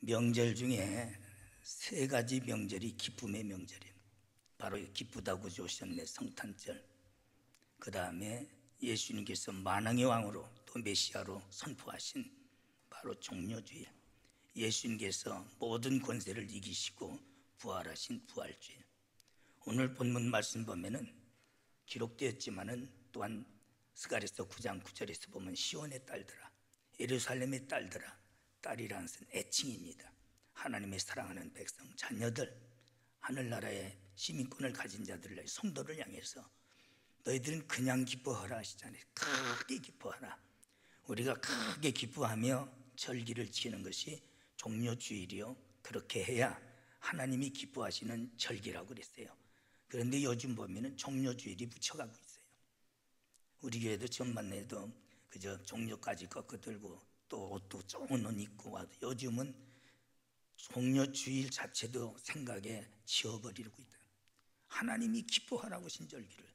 명절 중에 세 가지 명절이 기쁨의 명절이에요. 바로 기쁘다고 주셨네 성탄절, 그 다음에 예수님께서 만왕의 왕으로 또 메시아로 선포하신 바로 종려주일, 예수님께서 모든 권세를 이기시고 부활하신 부활주일. 오늘 본문 말씀 보면은 기록되었지만은 또한 스가랴서 9장 9절에서 보면 시온의 딸들아, 예루살렘의 딸들아, 딸이라는 것은 애칭입니다. 하나님의 사랑하는 백성, 자녀들, 하늘나라의 시민권을 가진 자들, 성도를 향해서 너희들은 그냥 기뻐하라 하시잖아요. 크게 기뻐하라. 우리가 크게 기뻐하며 절기를 지키는 것이 종려주일이요, 그렇게 해야 하나님이 기뻐하시는 절기라고 그랬어요. 그런데 요즘 보면은 종려주일이 묻혀가고 있어요. 우리 교회도 전만 해도 그저 종려까지 꺾어들고 또 옷도 좋은 옷 입고 와도 요즘은 종려주일 자체도 생각에 지워버리고 있다. 하나님이 기뻐하라고 신절기를.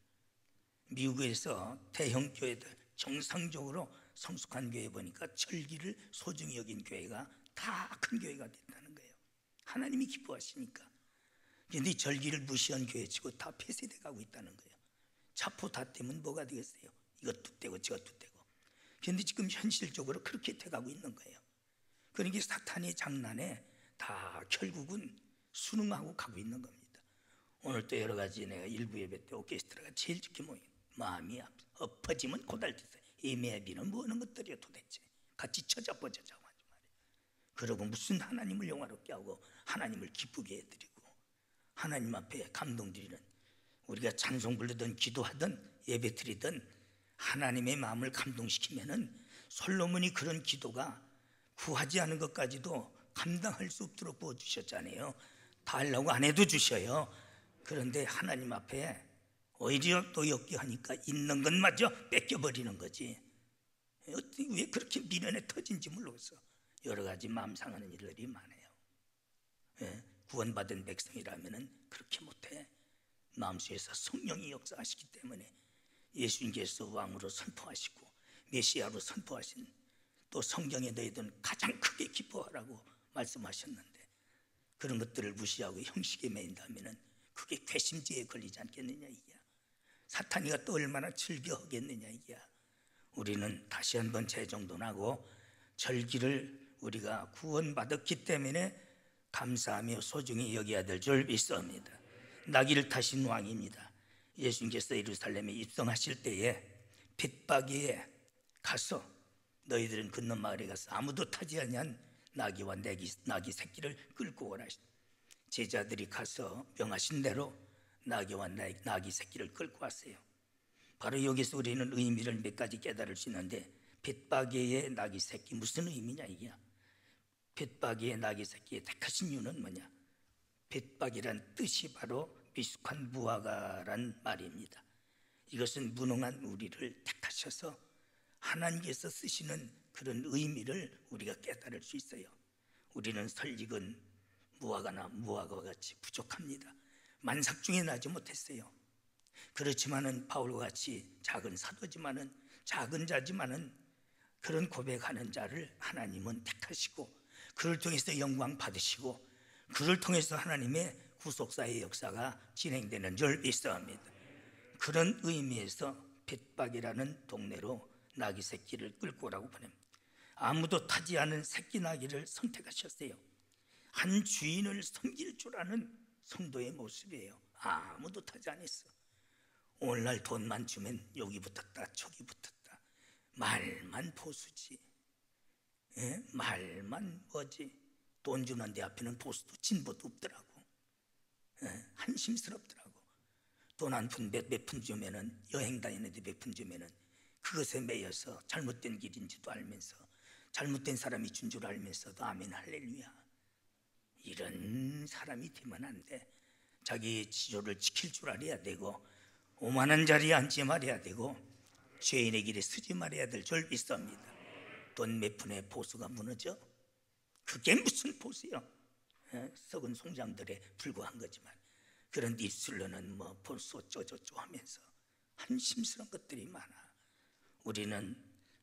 미국에서 대형 교회들, 정상적으로 성숙한 교회 보니까 절기를 소중히 여긴 교회가 다 큰 교회가 됐다는 거예요. 하나님이 기뻐하시니까. 그런데 절기를 무시한 교회치고 다 폐쇄돼 가고 있다는 거예요. 차포 다 떼면 뭐가 되겠어요? 이것도 떼고 저것도 떼고. 그런데 지금 현실적으로 그렇게 돼가고 있는 거예요. 그러니까 사탄의 장난에 다 결국은 순응하고 가고 있는 겁니다. 오늘 또 여러 가지 내가 일부 예배 때 오케스트라가 제일 좋게 모인 마음이 엎어지면 고달되세요. 이 매비는 뭐 하는 것들이야 도대체. 같이 쳐잡아보자고 하지 말이에요. 그러고 무슨 하나님을 영화롭게 하고 하나님을 기쁘게 해드리고 하나님 앞에 감동드리는, 우리가 찬송 부르든 기도하든 예배 드리든 하나님의 마음을 감동시키면은 솔로몬이 그런 기도가 구하지 않은 것까지도 감당할 수 없도록 부어주셨잖아요. 달라고 안 해도 주셔요. 그런데 하나님 앞에 오히려 또 역기하니까 있는 것마저 뺏겨버리는 거지. 왜 그렇게 미련에 터진지 모르겠어. 여러 가지 마음 상하는 일들이 많아요. 구원받은 백성이라면 그렇게 못해. 마음속에서 성령이 역사하시기 때문에 예수님께서 왕으로 선포하시고 메시아로 선포하신, 또 성경에 너희들은 가장 크게 기뻐하라고 말씀하셨는데 그런 것들을 무시하고 형식에 매인다면 그게 괘씸죄에 걸리지 않겠느냐 이게야. 사탄이가 또 얼마나 즐겨하겠느냐 이게야. 우리는 다시 한번 재정돈하고 절기를 우리가 구원받았기 때문에 감사하며 소중히 여겨야 될 줄 믿습니다. 나귀를 타신 왕입니다. 예수님께서 예루살렘에 입성하실 때에 벳바기에 가서 너희들은 건너 마을에 가서 아무도 타지 아니한 나귀와 나귀 새끼를 끌고 오라. 제자들이 가서 명하신 대로 나귀와 나귀 새끼를 끌고 왔어요. 바로 여기서 우리는 의미를 몇 가지 깨달을 수 있는데, 벳바기의 나귀 새끼 무슨 의미냐 이게. 벳바기의 나귀 새끼의 택하신 이유는 뭐냐? 벳바기란 뜻이 바로 미숙한 무화과란 말입니다. 이것은 무능한 우리를 택하셔서 하나님께서 쓰시는 그런 의미를 우리가 깨달을 수 있어요. 우리는 설익은 무화과나 무화과와 같이 부족합니다. 만삭 중에 나지 못했어요. 그렇지만은 바울과 같이 작은 사도지만은 작은 자지만은 그런 고백하는 자를 하나님은 택하시고 그를 통해서 영광 받으시고 그를 통해서 하나님의 구속사의 역사가 진행되는 줄 믿습니다. 그런 의미에서 벳박이라는 동네로 나귀 새끼를 끌고 오라고 보냅니다. 아무도 타지 않은 새끼 나귀를 선택하셨어요. 한 주인을 섬길 줄 아는 성도의 모습이에요. 아무도 타지 않았어. 오늘날 돈만 주면 여기 붙었다 저기 붙었다, 말만 보수지. 말만 뭐지. 돈 주는 데 앞에는 보수도 진보도 없더라고. 한심스럽더라고. 돈 한 푼 몇 푼 주면은, 여행 다니는데 몇 푼 주면은 그것에 매여서 잘못된 길인지도 알면서 잘못된 사람이 준 줄 알면서도 아멘 할렐루야. 이런 사람이 되면 안 돼. 자기 지조를 지킬 줄 알아야 되고 오만한 자리에 앉지 말아야 되고 죄인의 길에 서지 말아야 될 줄 믿습니다. 돈 몇 푼에 보수가 무너져? 그게 무슨 보수요? 썩은 송장들에 불과한 거지만, 그런 입술로는 뭐 보수 어쩌저쩌 하면서 한심스러운 것들이 많아. 우리는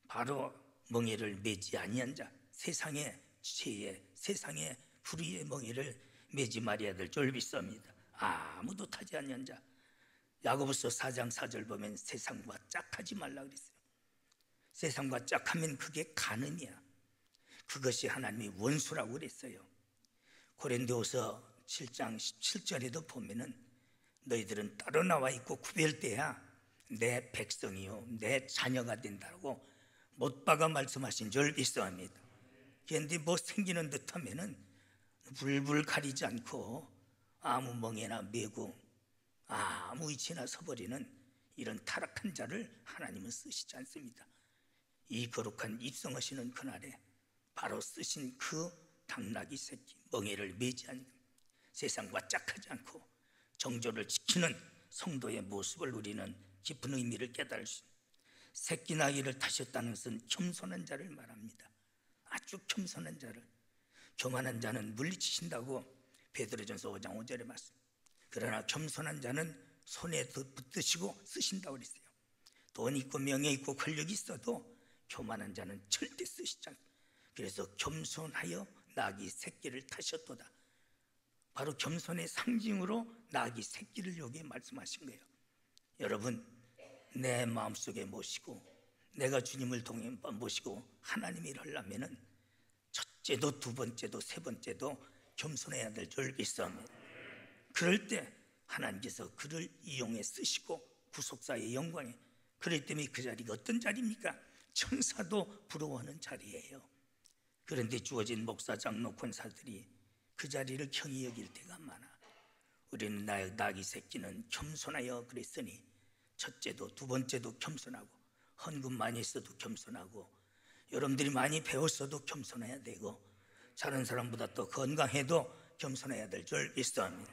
바로 멍에를 매지 아니한 자, 세상에 죄의 세상의 불의의 멍에를 매지 말아야 될 줄 믿습니다. 아무도 타지 않는 자. 야고보서 4장 4절 보면 세상과 짝하지 말라 그랬어요. 세상과 짝하면 그게 간음이야. 그것이 하나님의 원수라고 그랬어요. 고린도후서 7장 17절에도 보면은 너희들은 따로 나와 있고 구별돼야 내 백성이요 내 자녀가 된다고 못 박아 말씀하신 줄 믿습니다. 그런데 뭐 생기는 듯 하면은 불불 가리지 않고 아무 멍에나 메고 아무 위치나 서버리는 이런 타락한 자를 하나님은 쓰시지 않습니다. 이 거룩한 입성하시는 그날에 바로 쓰신 그 당나귀 새끼 멍에를 매지 않는 세상과 짝하지 않고 정조를 지키는 성도의 모습을 우리는 깊은 의미를 깨달을 수 있습니다. 새끼 나귀를 타셨다는 것은 겸손한 자를 말합니다. 아주 겸손한 자를. 교만한 자는 물리치신다고 베드로전서 5장 5절에 말씀. 그러나 겸손한 자는 손에 붙드시고 쓰신다고 그랬어요. 돈 있고 명예 있고 권력이 있어도 교만한 자는 절대 쓰시지 않습니다. 그래서 겸손하여 나귀 새끼를 타셨도다. 바로 겸손의 상징으로 나귀 새끼를 여기에 말씀하신 거예요. 여러분, 내 마음속에 모시고 내가 주님을 동해 모시고 하나님의 일을 하려면은 첫째도 두 번째도 세 번째도 겸손해야 될 줄 믿습니다. 그럴 때 하나님께서 그를 이용해 쓰시고 구속사의 영광에, 그렇기 때문에 그 자리가 어떤 자리입니까? 천사도 부러워하는 자리예요. 그런데 주어진 목사, 장로, 권사들이 그 자리를 경히 여길 때가 많아. 우리는 나귀 새끼는 겸손하여 그랬으니 첫째도 두 번째도 겸손하고, 헌금 많이 했어도 겸손하고, 여러분들이 많이 배웠어도 겸손해야 되고, 다른 사람보다 더 건강해도 겸손해야 될 줄 믿습니다.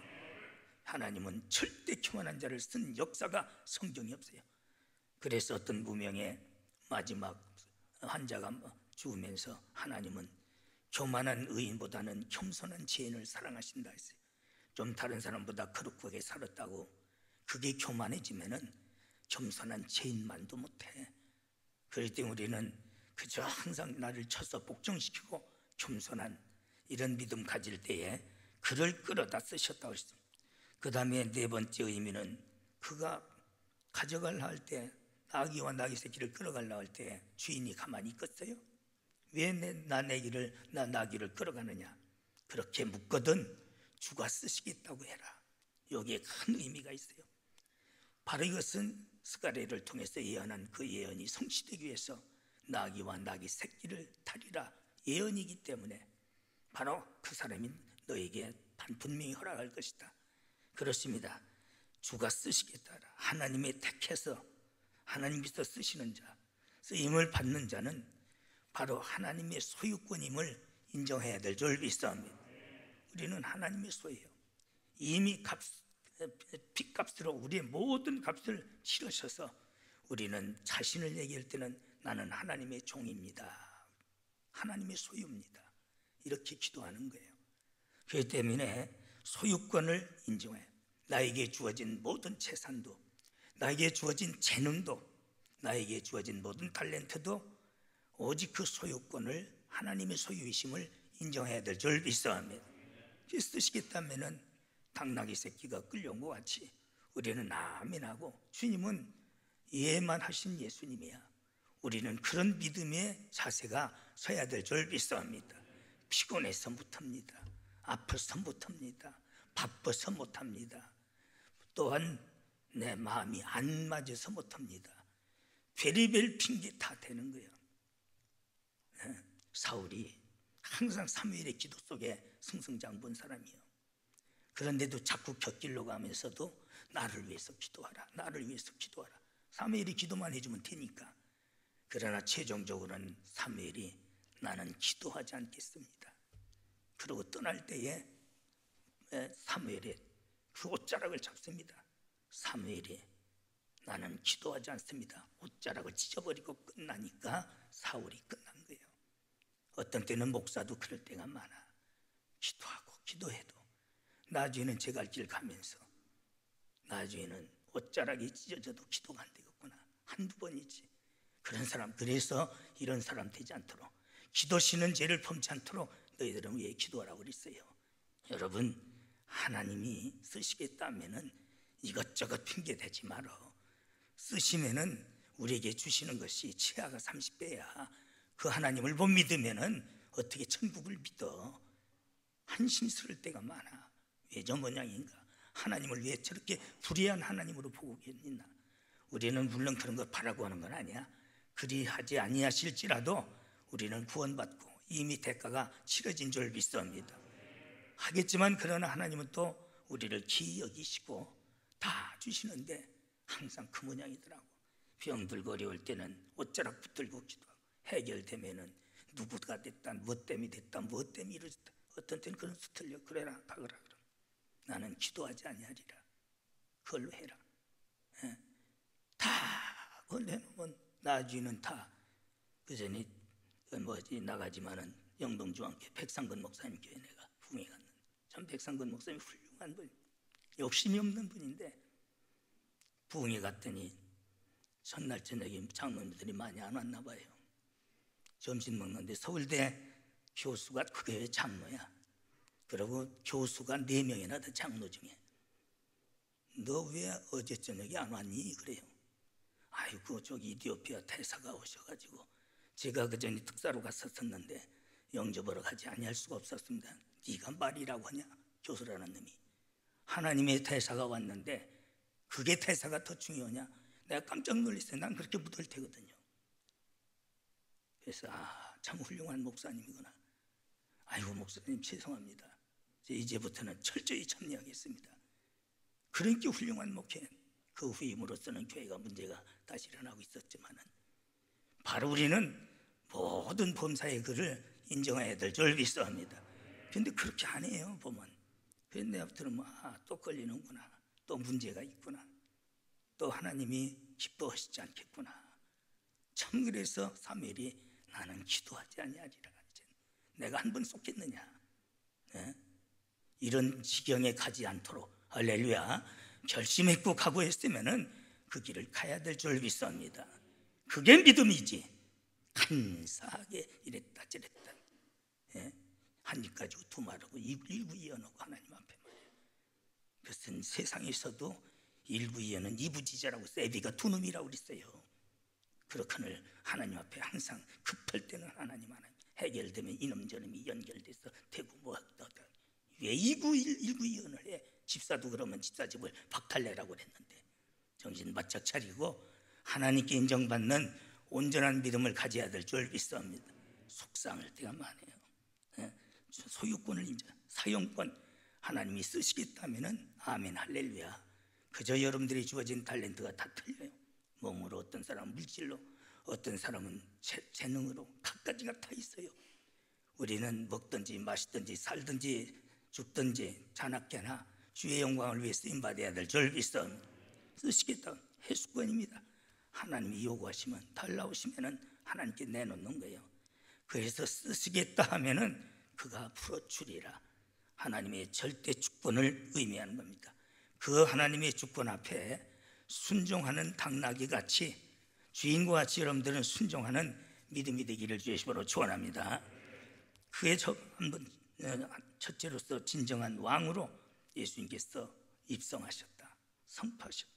하나님은 절대 교만한 자를 쓴 역사가 성경에 없어요. 그래서 어떤 무명의 마지막 환자가 죽으면서 하나님은 교만한 의인보다는 겸손한 죄인을 사랑하신다 했어요. 좀 다른 사람보다 거룩하게 살았다고 그게 교만해지면은 겸손한 죄인만도 못해. 그럴 때 우리는 그저 항상 나를 쳐서 복종시키고 겸손한 이런 믿음 가질 때에 그를 끌어다 쓰셨다고 했습니다. 그 다음에 네 번째 의미는 그가 가져가려 할 때, 나귀와 나귀 새끼를 끌어가려 할 때 주인이 가만히 있겠어요? 왜 나 나귀를 끌어가느냐? 그렇게 묻거든 주가 쓰시겠다고 해라. 여기에 큰 의미가 있어요. 바로 이것은 스가랴를 통해서 예언한 그 예언이 성취되기 위해서 나귀와 나귀 새끼를 타리라 예언이기 때문에 바로 그 사람이 너에게 분명히 허락할 것이다. 그렇습니다. 주가 쓰시겠다. 하나님의 택해서 하나님께서 쓰시는 자, 쓰임을 받는 자는 바로 하나님의 소유권임을 인정해야 될 줄 믿습니다. 우리는 하나님의 소유예요. 이미 핏값으로 우리의 모든 값을 치르셔서 우리는 자신을 얘기할 때는 나는 하나님의 종입니다. 하나님의 소유입니다. 이렇게 기도하는 거예요. 그렇기 때문에 소유권을 인정해. 나에게 주어진 모든 재산도, 나에게 주어진 재능도, 나에게 주어진 모든 탤런트도 오직 그 소유권을 하나님의 소유이심을 인정해야 될 줄 믿습니다. 쓰시겠다면은 당나귀 새끼가 끌려온 것 같이 우리는 아멘하고, 주님은 예만 하신 예수님이야. 우리는 그런 믿음의 자세가 서야 될 줄 믿습니다. 피곤해서 못합니다. 아파서 못합니다. 바빠서 못합니다. 또한 내 마음이 안 맞아서 못합니다. 별의별 핑계 다 되는 거예요. 사울이 항상 사무엘의 기도 속에 승승장구한 사람이에요. 그런데도 자꾸 곁길로 가면서도 나를 위해서 기도하라, 나를 위해서 기도하라. 사무엘이 기도만 해주면 되니까. 그러나 최종적으로는 사무엘이 나는 기도하지 않겠습니다. 그러고 떠날 때에 사무엘의 그 옷자락을 잡습니다. 사무엘이 나는 기도하지 않습니다. 옷자락을 찢어버리고 끝나니까 사울이 끝난 거예요. 어떤 때는 목사도 그럴 때가 많아. 기도하고 기도해도 나중에는 제 갈 길 가면서 나중에는 옷자락이 찢어져도 기도가 안 되겠구나. 한두 번이지. 그런 사람, 그래서 이런 사람 되지 않도록, 기도 쉬는 죄를 범치 않도록 너희들은 왜 기도하라고 그랬어요? 여러분, 하나님이 쓰시겠다면은 이것저것 핑계 대지 말어. 쓰시면은 우리에게 주시는 것이 치아가 30배야. 그 하나님을 못 믿으면은 어떻게 천국을 믿어? 한심스러울 때가 많아. 왜 저 모양인가? 하나님을 왜 저렇게 불의한 하나님으로 보고 계시나? 우리는 물론 그런 거 바라고 하는 건 아니야. 그리하지 아니하실지라도 우리는 구원받고 이미 대가가 치러진 줄 믿습니다. 하겠지만 그러나 하나님은 또 우리를 기이 여기시고 다 주시는데 항상 그 모양이더라고. 병들고 어려울 때는 옷자락 붙들고 기도하고, 해결되면은 누구가 됐다, 뭐 때문에 됐다, 뭐 때문에 이러졌다, 어떤 때는 그런 수틀려. 그래라 박으라 그럼 나는 기도하지 아니하리라. 그걸로 해라. 다 내놓으면 나중에는 다. 그전에 나가지만은 영동중앙교회 백상근 목사님 교회 내가 부흥회 갔는데, 전 백상근 목사님 훌륭한 분, 욕심이 없는 분인데 부흥회 갔더니 전날 저녁에 장로님들이 많이 안 왔나 봐요. 점심 먹는데 서울대 교수가 그 교회 장로야. 그리고 교수가 4명이나 더 장로 중에. 너 왜 어제 저녁에 안 왔니? 그래요. 아이고 저기 이디오피아 대사가 오셔가지고 제가 그전에 특사로 갔었는데 영접하러 가지 아니할 수가 없었습니다. 네가 말이라고 하냐? 교수라는 놈이. 하나님의 대사가 왔는데 그게 대사가 더 중요하냐? 내가 깜짝 놀랐어요. 난 그렇게 묻을 테거든요. 그래서 참 훌륭한 목사님이구나. 아이고 목사님 죄송합니다. 이제부터는 철저히 참여하겠습니다. 그렇게 훌륭한 목회. 그 후임으로서는 교회가 문제가 다시 일어나고 있었지만은 바로 우리는 모든 범사의 글을 인정해야 될 줄 믿습니다. 그런데 그렇게 안 해요 보면. 그래서 내가 들으면 또 걸리는구나, 또 문제가 있구나, 또 하나님이 기뻐하시지 않겠구나. 참 그래서 사무엘이 나는 기도하지 아니하리라. 내가 한 번 속겠느냐? 이런 지경에 가지 않도록 할렐루야 결심했고 각오했으면은 그 길을 가야 될 줄 믿습니다. 그게 믿음이지. 간사하게 이랬다 저랬다, 한 입 가지고 두 말하고 일부이언하고 하나님 앞에 말이에요. 그것은 세상에서도 일부이언은 이부지자라고 세비가 두 놈이라고 그랬어요. 그렇거늘 하나님 앞에 항상 급할 때는 하나님 해결되면 이놈 저놈이 연결돼서 되고 뭐 하다. 왜 일부이언을 해? 집사도 그러면 집사집을 박탈내라고 그랬는데 정신 바짝 차리고 하나님께 인정받는 온전한 믿음을 가져야 될 줄 믿습니다. 속상할 때가 많아요. 소유권을 인정, 사용권 하나님이 쓰시겠다면은 아멘 할렐루야. 그저 여러분들이 주어진 탤런트가 다 틀려요. 몸으로, 어떤 사람은 물질로, 어떤 사람은 재능으로, 각가지가 다 있어요. 우리는 먹든지 마시든지 살든지 죽든지 자나깨나 주의 영광을 위해 쓰임받아야 될 줄 믿습니다. 쓰시겠다 해수권입니다. 하나님이 요구하시면 달라오시면은 하나님께 내놓는 거예요. 그래서 쓰시겠다 하면은 그가 풀어주리라. 하나님의 절대 주권을 의미하는 겁니다. 그 하나님의 주권 앞에 순종하는 당나귀 같이, 주인과 같이 여러분들은 순종하는 믿음이 되기를 주의 이름으로 축원합니다. 그의 첫째로서 진정한 왕으로 예수님께서 입성하셨다, 선포하셨다.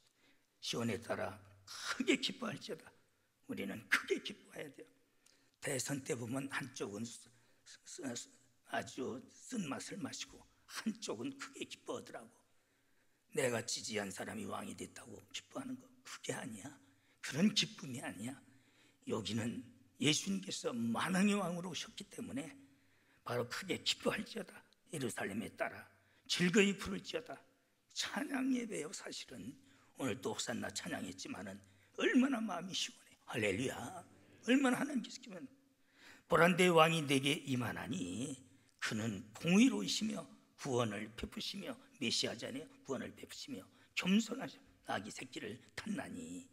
시온에 따라 크게 기뻐할지어다. 우리는 크게 기뻐해야 돼요. 대선 때 보면 한쪽은 아주 쓴맛을 마시고 한쪽은 크게 기뻐하더라고. 내가 지지한 사람이 왕이 됐다고 기뻐하는 거 그게 아니야. 그런 기쁨이 아니야. 여기는 예수님께서 만왕의 왕으로 오셨기 때문에 바로 크게 기뻐할지어다. 예루살렘에 따라 즐거이 부를지어다. 찬양 예배요. 사실은 오늘 또 호산나 찬양했지만은 얼마나 마음이 시원해. 할렐루야. 얼마나 하나님께서 기면 보란대 왕이 내게 임하나니 그는 공의로우시며 구원을 베푸시며 메시아잖아요. 구원을 베푸시며 겸손하셔 나귀 새끼를 탔나니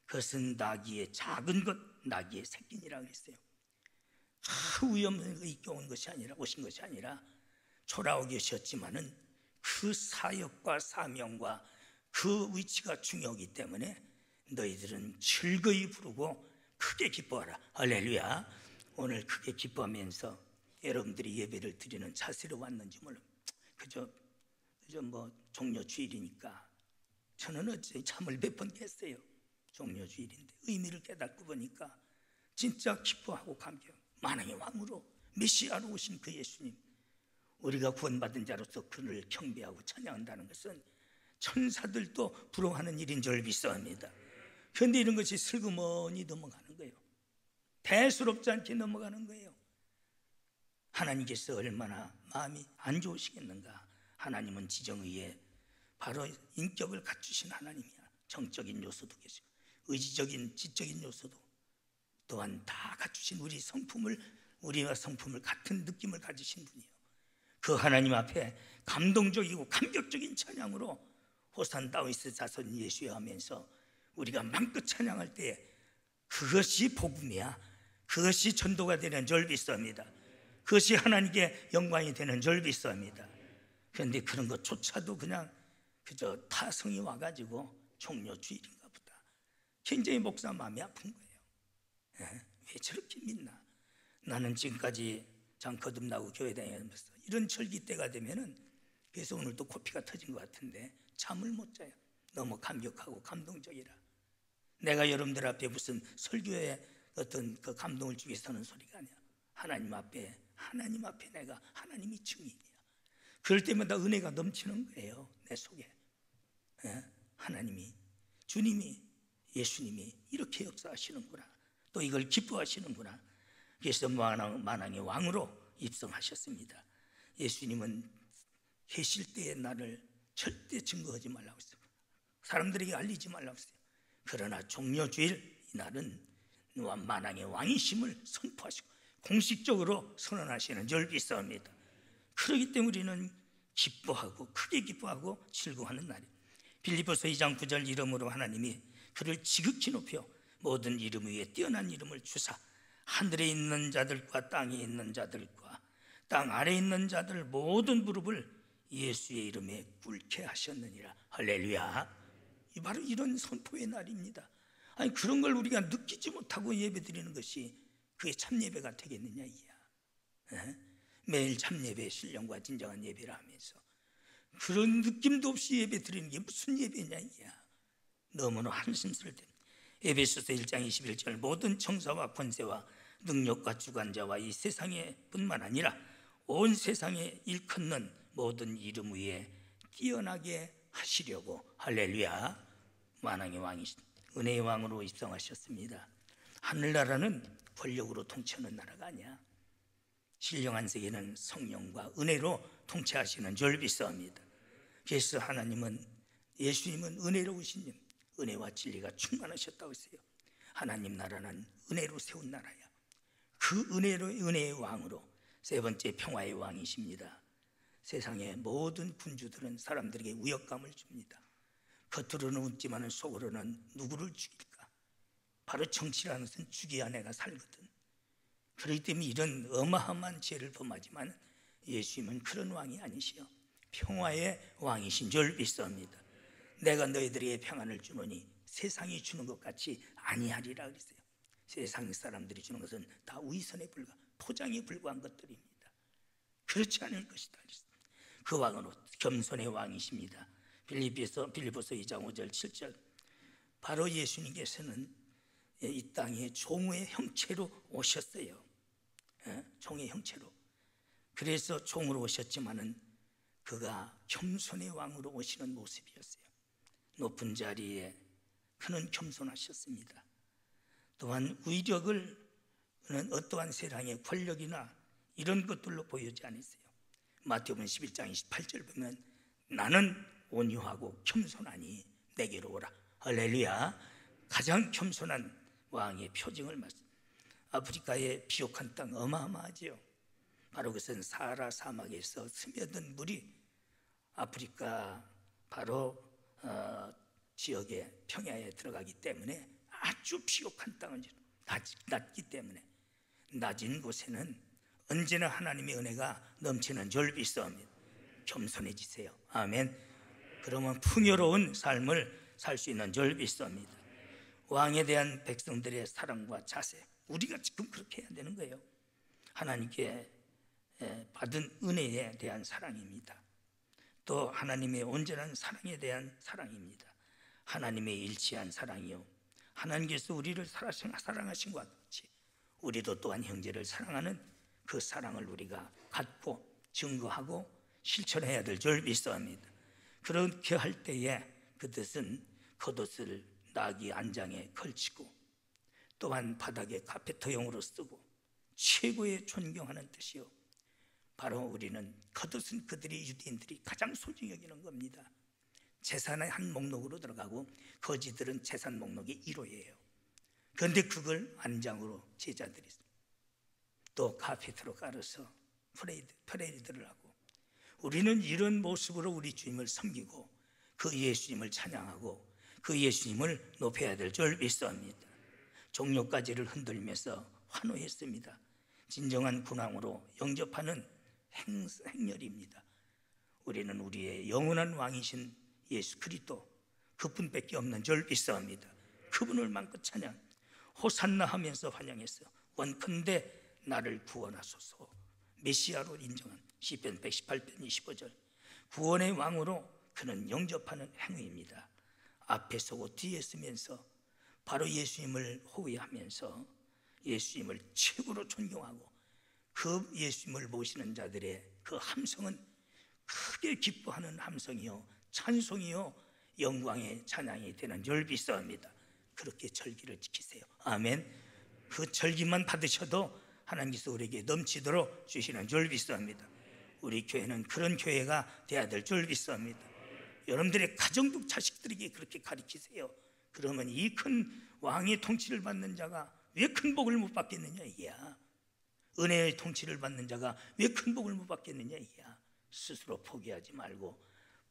그것은 나귀의 작은 것, 나귀의 새끼니라 그랬어요. 위험을 이겨온 것이 아니라, 오신 것이 아니라 초라하게 오셨지만은 그 사역과 사명과 그 위치가 중요하기 때문에 너희들은 즐거이 부르고 크게 기뻐하라. 할렐루야. 오늘 크게 기뻐하면서 여러분들이 예배를 드리는 자세로 왔는지 몰라. 그저 뭐 종료주일이니까. 저는 어째 참을 몇 번 했어요. 종료주일인데 의미를 깨닫고 보니까 진짜 기뻐하고 감격. 만왕의 왕으로 메시아로 오신 그 예수님, 우리가 구원받은 자로서 그를 경배하고 찬양한다는 것은 천사들도 부러워하는 일인 줄 믿습니다. 그런데 이런 것이 슬그머니 넘어가는 거예요. 대수롭지 않게 넘어가는 거예요. 하나님께서 얼마나 마음이 안 좋으시겠는가. 하나님은 지정의에 바로 인격을 갖추신 하나님이야. 정적인 요소도 계시고 의지적인 지적인 요소도 또한 다 갖추신 우리와 성품을 같은 느낌을 가지신 분이에요. 그 하나님 앞에 감동적이고 감격적인 찬양으로 호산 다윗의 자손 예수여 하면서 우리가 마음껏 찬양할 때 그것이 복음이야. 그것이 전도가 되는 줄 믿습니다. 그것이 하나님께 영광이 되는 줄 믿습니다. 그런데 그런 것조차도 그저 타성이 와가지고 종료주일인가 보다. 굉장히 목사 마음이 아픈 거예요. 왜 저렇게 믿나? 나는 지금까지 장 거듭나고 교회 다니면서 이런 절기 때가 되면은, 그래서 오늘도 코피가 터진 것 같은데 잠을 못 자요. 너무 감격하고 감동적이라. 내가 여러분들 앞에 무슨 설교에 어떤 그 감동을 주기 위해서 하는 소리가 아니야. 하나님 앞에 내가 하나님이 증인이야. 그럴 때마다 은혜가 넘치는 거예요. 내 속에. 하나님이, 주님이, 예수님이 이렇게 역사하시는구나. 또 이걸 기뻐하시는구나. 그래서 만왕의 왕으로 입성하셨습니다. 예수님은 계실 때의 나를 절대 증거하지 말라고 했어요. 사람들에게 알리지 말라고 했어요. 그러나 종료주일 이날은 만왕의 왕이심을 선포하시고 공식적으로 선언하시는 줄 믿습니다. 그렇기 때문에 우리는 기뻐하고 크게 기뻐하고 즐거워하는 날이에요. 빌립보서 2장 9절 이름으로 하나님이 그를 지극히 높여 모든 이름 위에 뛰어난 이름을 주사 하늘에 있는 자들과 땅에 있는 자들과 땅 아래에 있는 자들 모든 무릎을 예수의 이름에 꿇게 하셨느니라. 할렐루야. 바로 이런 선포의 날입니다. 아니 그런 걸 우리가 느끼지 못하고 예배드리는 것이 그게 참예배가 되겠느냐 이야. 매일 참예배, 신령과 진정한 예배를 하면서 그런 느낌도 없이 예배드리는 게 무슨 예배냐 이야. 너무나 한심스러울 때 에베소서 1장 21절 모든 청사와 권세와 능력과 주관자와 이 세상에 뿐만 아니라 온 세상에 일컫는 모든 이름 위에 뛰어나게 하시려고. 할렐루야. 만왕의 왕이신 은혜의 왕으로 입성하셨습니다. 하늘나라는 권력으로 통치하는 나라가 아니야. 신령한 세계는 성령과 은혜로 통치하시는 줄 믿습니다. 그래서 하나님은, 예수님은 은혜로우신 님, 은혜와 진리가 충만하셨다고 했어요. 하나님 나라는 은혜로 세운 나라야. 그 은혜의 왕으로 세 번째 평화의 왕이십니다. 세상의 모든 군주들은 사람들에게 우역감을 줍니다. 겉으로는 웃지만 속으로는 누구를 죽일까? 바로 정치라는 것은 죽여야 내가 살거든. 그렇기 때문에 이런 어마어마한 죄를 범하지만 예수님은 그런 왕이 아니시요 평화의 왕이신 줄 믿습니다. 내가 너희들에게 평안을 주노니 세상이 주는 것 같이 아니하리라 그랬어요. 세상 사람들이 주는 것은 다 위선에 불과, 포장에 불과한 것들입니다. 그렇지 않을 것이다. 그 왕으로 겸손의 왕이십니다. 빌립보서 2장 5절 7절 바로 예수님께서는 이 땅에 종의 형체로 오셨어요. 종의 형체로. 그래서 종으로 오셨지만은 그가 겸손의 왕으로 오시는 모습이었어요. 높은 자리에 그는 겸손하셨습니다. 또한 위력을 어떠한 세상의 권력이나 이런 것들로 보이지 않았어요. 마태복음 11장 28절 보면 나는 온유하고 겸손하니 내게로 오라. 할렐루야. 가장 겸손한 왕의 표징을 말씀. 아프리카의 비옥한 땅 어마어마하지요. 바로 그것은 사하라 사막에서 스며든 물이 아프리카 바로 지역의 평야에 들어가기 때문에 아주 비옥한 땅은 낮기 때문에 낮은 곳에는 언제나 하나님의 은혜가 넘치는 줄 믿습니다. 겸손해지세요. 아멘. 그러면 풍요로운 삶을 살 수 있는 줄 믿습니다. 왕에 대한 백성들의 사랑과 자세, 우리가 지금 그렇게 해야 되는 거예요. 하나님께 받은 은혜에 대한 사랑입니다. 또 하나님의 온전한 사랑에 대한 사랑입니다. 하나님의 일치한 사랑이요, 하나님께서 우리를 사랑하신 것 같이 우리도 또한 형제를 사랑하는 그 사랑을 우리가 갖고 증거하고 실천해야 될 줄 믿습니다. 그렇게 할 때에 그 뜻은 겉옷을 나귀 안장에 걸치고 또한 바닥에 카페트용으로 쓰고 최고의 존경하는 뜻이요, 바로 우리는 겉옷은 그들이 유대인들이 가장 소중히 여기는 겁니다. 재산의 한 목록으로 들어가고 거지들은 재산 목록의 1호예요. 그런데 그걸 안장으로 제자들이 또 카페트로 깔아서 프레이드를 하고, 우리는 이런 모습으로 우리 주님을 섬기고 그 예수님을 찬양하고 그 예수님을 높여야 될 줄 믿습니다. 종려가지를 흔들면서 환호했습니다. 진정한 군왕으로 영접하는 행렬입니다. 우리는 우리의 영원한 왕이신 예수 그리스도 그분밖에 없는 줄 믿습니다. 그분을 마음껏 찬양, 호산나 하면서 환영했어. 원컨대 나를 구원하소서. 메시아로 인정한 시편 118편 25절, 구원의 왕으로 그는 영접하는 행위입니다. 앞에 서고 뒤에 서면서 바로 예수님을 호위하면서 예수님을 최고로 존경하고 그 예수님을 모시는 자들의 그 함성은 크게 기뻐하는 함성이요, 찬송이요, 영광의 찬양이 되는 줄 믿습니다. 그렇게 절기를 지키세요. 아멘. 그 절기만 받으셔도 하나님께서 우리에게 넘치도록 주시는 줄 믿습니다. 우리 교회는 그런 교회가 돼야 될 줄 믿습니다. 여러분들의 가정도 자식들에게 그렇게 가르치세요. 그러면 이 큰 왕의 통치를 받는 자가 왜 큰 복을 못 받겠느냐 이야. 은혜의 통치를 받는 자가 왜 큰 복을 못 받겠느냐 이야. 스스로 포기하지 말고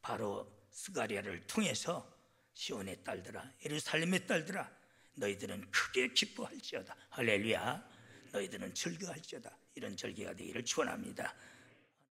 바로 스가랴를 통해서 시온의 딸들아, 예루살렘의 딸들아, 너희들은 크게 기뻐할지어다. 할렐루야. 너희들은 즐거할지어다. 이런 절기가 되기를 축원합니다.